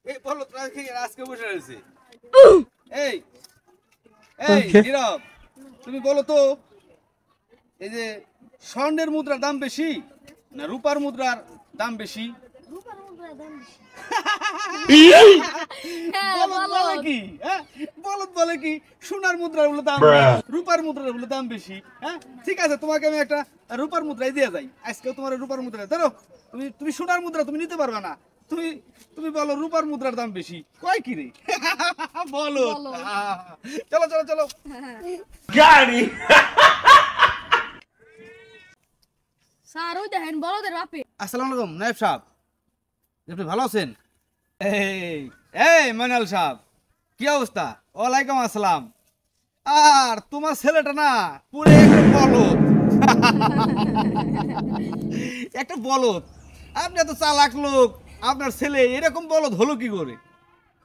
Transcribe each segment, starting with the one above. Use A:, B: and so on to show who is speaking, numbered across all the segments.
A: এই বলো আজকে বসে রয়েছে। এই এই নীরব, তুমি বলো তো, এই যে স্বর্ণের মুদ্রার দাম বেশি না রূপার মুদ্রার দাম বেশি?
B: রূপার মুদ্রার দাম বেশি।
A: বলদ বলে কি? হ্যাঁ, বলদ বলে কি সোনার মুদ্রার বলে দাম রূপার মুদ্রার বলে দাম বেশি? হ্যাঁ, ঠিক আছে, তোমাকে আমি একটা রূপার মুদ্রাই দিয়ে যাই। আজকে তোমার রূপার মুদ্রা ধরো, তুমি তুমি সোনার মুদ্রা তুমি নিতে পারবে না। তুমি তুমি বলো রূপার মুদ্রার দাম বেশি, কয় কি রে? বলো। চলো চলো চলো।
C: গাড়ি
B: স্যার ওই দেখেন বলদের বাপে।
A: আসসালামু আলাইকুম নায়েব সাহেব, আপনি ভালো আছেন? এই এই মনাল সাহেব, কি অবস্থা? ওয়ালাইকুম আসসালাম। আর তোমার ছেলেটা না পুরো একটা বলদ। একটা বলদ। আপনি এত চালাক লোক, আপনার ছেলে এরকম বলদ হলো কি করে?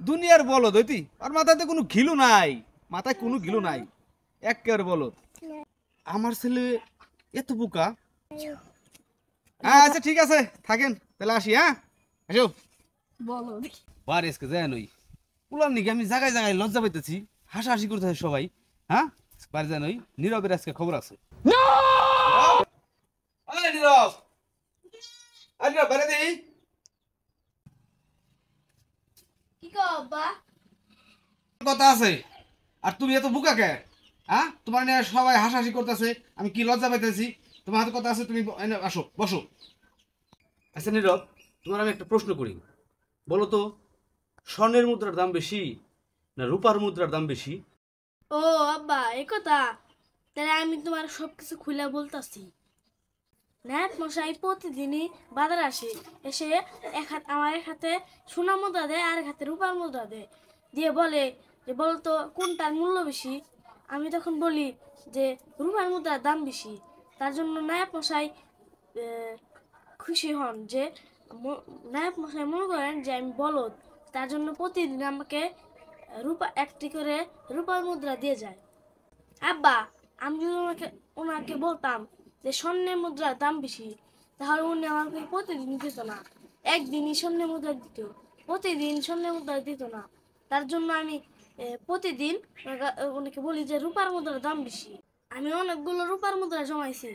A: দুনিয়ার বলদ হইতি, আর মাথাতে কোনো ঘিলু নাই, মাথায় কোনো ঘিলু নাই, একের বলদ। আমার ছেলে এত বোকা। আচ্ছা ঠিক আছে, থাকেন তাহলে, আসি। হ্যাঁ, আসো।
B: বলদ
A: বারেসকে যায় নই পুলার নাকি আমি জায়গায় জায়গায় লজ্জা পাইতেছি, হাসাহাসি করতেছে সবাই। হ্যাঁ, বাড়ি যায় নই। নীরবের আজকে খবর আছে। নীরব, নীরব বাইরে দেই।
B: কি কও আব্বা?
A: কথা আছে, আর তুমি এত বুকা কে? হ্যাঁ, তোমার নিয়ে সবাই হাসাহাসি করতেছে, আমি কি লজ্জা পাইতেছি। তোমার হাতে কথা আছে, তুমি আসো, বসো। আচ্ছা নীরব, তোমার আমি একটা প্রশ্ন করি, বলো তো, স্বর্ণের মুদ্রার দাম বেশি না রূপার মুদ্রার দাম বেশি?
B: ও আব্বা এই কথা, তাহলে আমি তোমার সবকিছু খুলে বলতাছি। নায়ক মশাই প্রতিদিনই বাজারে আসে, এসে আমার এক হাতে সোনা মুদ্রা দেয় আর এক হাতে রূপার মুদ্রা দেয়, দিয়ে বলে যে বলতো কোনটার মূল্য বেশি। আমি তখন বলি যে রূপার মুদ্রার দাম বেশি। তার জন্য নায়ক মশাই খুশি হন যে নায়ক মশাই মনে করেন যে আমি বলদ, তার জন্য প্রতিদিন আমাকে একটি করে রূপার মুদ্রা দিয়ে যায়। আব্বা, আমি যদি ওনাকে বলতাম যে স্বর্ণের মুদ্রার দাম বেশি, তাহলে উনি আমাকে প্রতিদিন দিত না, একদিনই স্বর্ণের মুদ্রা দিত, প্রতিদিন স্বর্ণের মুদ্রা দিত না। তার জন্য আমি প্রতিদিন ওনাকে বলি যে রূপার মুদ্রার দাম বেশি। আমি অনেকগুলো রূপার মুদ্রা জমাইছি,